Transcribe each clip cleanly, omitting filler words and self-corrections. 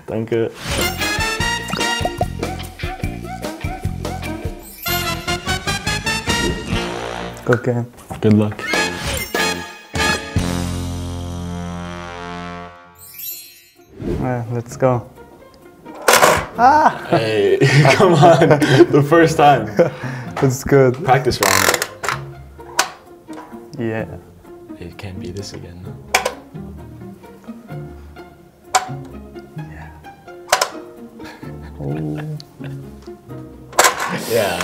Danke. Good game. Good luck. Yeah, let's go. Hey, come on. The first time. It's good. Practice round. Yeah. It can't be this again, no? Oh. Yeah.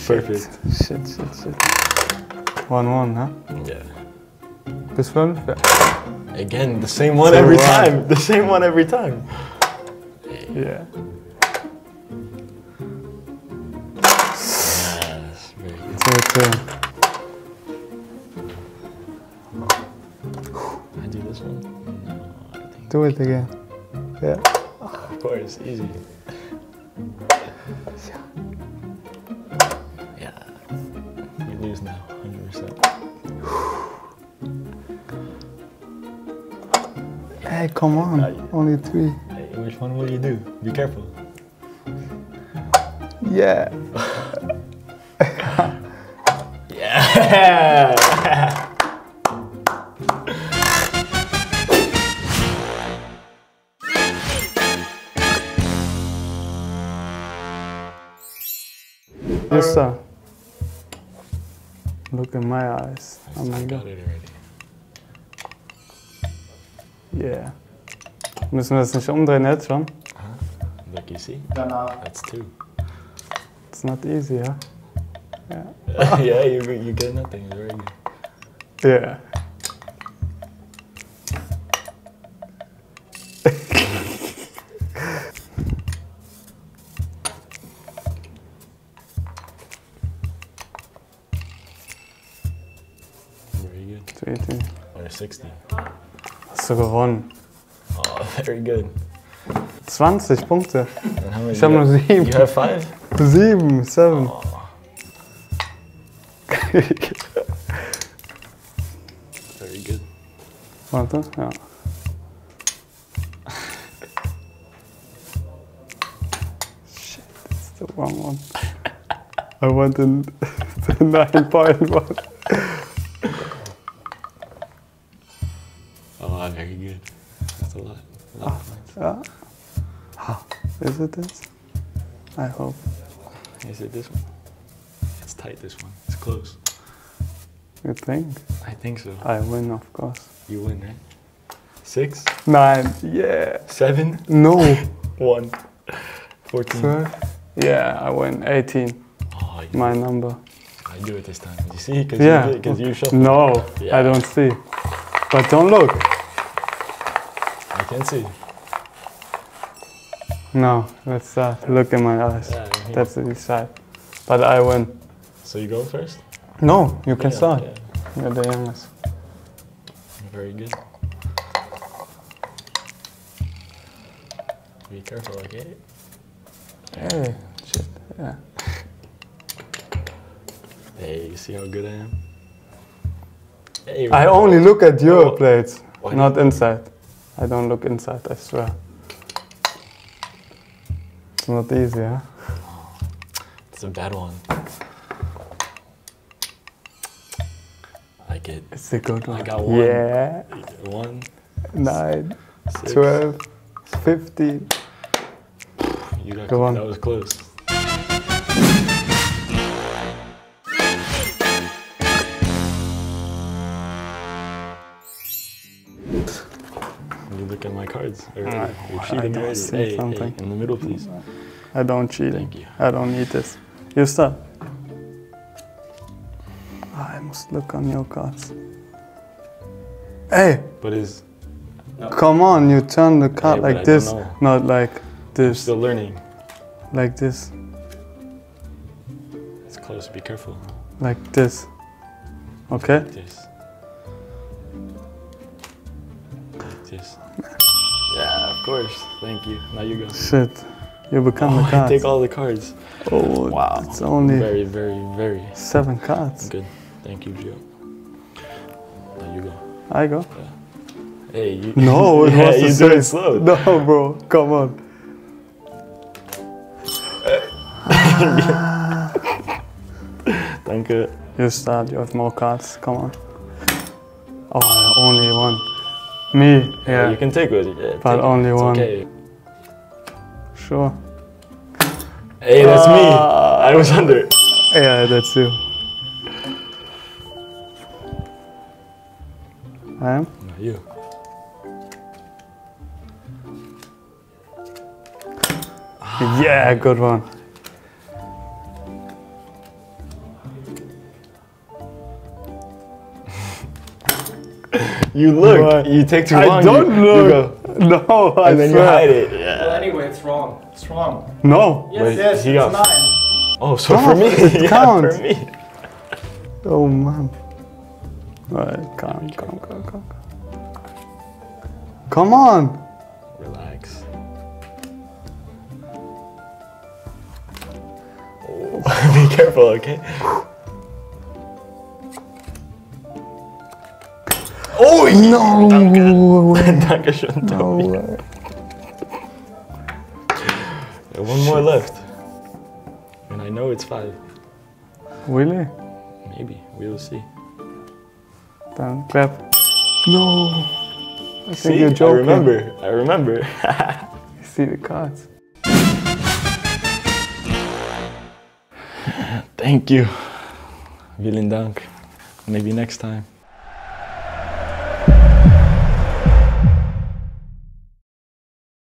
Perfect. Shit. 1-1, huh? Yeah. Bis 5? Yeah. Again, the same one Same every one. time. The same one every time. Yeah. Yes, very good. 2-2. Can I do this one? No, I don't think. Do it again. Yeah. Of course, easy. Yeah. We lose now, 100%. Hey, come on. Only 3. Hey, which one will you do? Be careful. Yeah. Yeah! Yes, sir. Look in my eyes. Oh my I got God. it already. Yeah. Müssen wir das nicht umdrehen jetzt schon? Look, you see? Danach. That's 2. It's not easy, huh? Yeah. Yeah, you get nothing. It's very good. Yeah. Very good. 3-2. Or 60. Hast du gewonnen. Oh, very good. 20 Punkte. And how many Ich habe nur 7. You have 5? 7, 7. Oh. Very good. Warte, ja. Shit, that's the wrong one. I wanted the 9.1. Oh, very good. That's a lot. A lot of points. Yeah. Is it this? I hope. Is it this one? It's tight, this one. It's close. You think? I think so. I win, of course. You win, right? 6? 9, yeah. 7? No. 1? 14? Sir? Yeah, I win. 18. Oh, My number. I do it this time. You see? Cause Yeah. Because you shuffle. No, Yeah. I don't see. But don't look. I can see. No, that's that. Look in my eyes. Yeah, I'm here. That's the side. But I win. So you go first? No, you can Yeah, start. yeah. You're the youngest. Very good. Be careful, okay? Hey, shit, yeah. Hey, you see how good I am? Hey, I only look at your Oh. plates, Why not inside. I don't look inside, I swear. It's not easy, huh? It's a bad one. I get. It's a good one. I got 1. Yeah. 1. 9, 6. 12, 15. You got Go on. That was close. You look at my cards. Already. You're I cheating don't already. see Hey, something. hey, in the middle, please. I don't cheat. Thank you. I don't need this. You start. I must look on your cards. Hey, But is come on, you turn the card but I like don't this, know. not like this, still learning? like this, It's close. Be careful. like this. Okay? Like this. Like this. Yeah, of course. Thank you. Now you go. Shit, you become Oh, the I cards. take all the cards. Oh, Wow. it's only Very, very, very 7 cards. good. Thank you, Gio. Now you go. I go. Yeah. Hey, you, No, it yeah, was you the do it same. slow. No, bro, come on. Danke. You start, you have more cards, come on. Oh, only one. Me, yeah. You can take it. Yeah, But take only it. It's one. Okay. Sure. Hey, that's me. I was under. Yeah, that's you. I am? No, you. Yeah, good one. You look. What? You take too I long. don't you look. go. No, I And then you swear. hide it. Yeah. Well, anyway, it's wrong. It's wrong. No. Yes, Wait, yes, he it's got- 9. Oh, so Come for on, me. it Yeah, counts. for me. Oh man. Alright, come. Come on. Relax. Oh, be careful, okay? Oh, No way. Dankeschön, No Tobi. way. One more left. And I know it's 5. Really? Maybe. We'll see. Then clap. No. I think See? you're I joking. remember. You see the cards. Thank you. Vielen Dank. Maybe next time.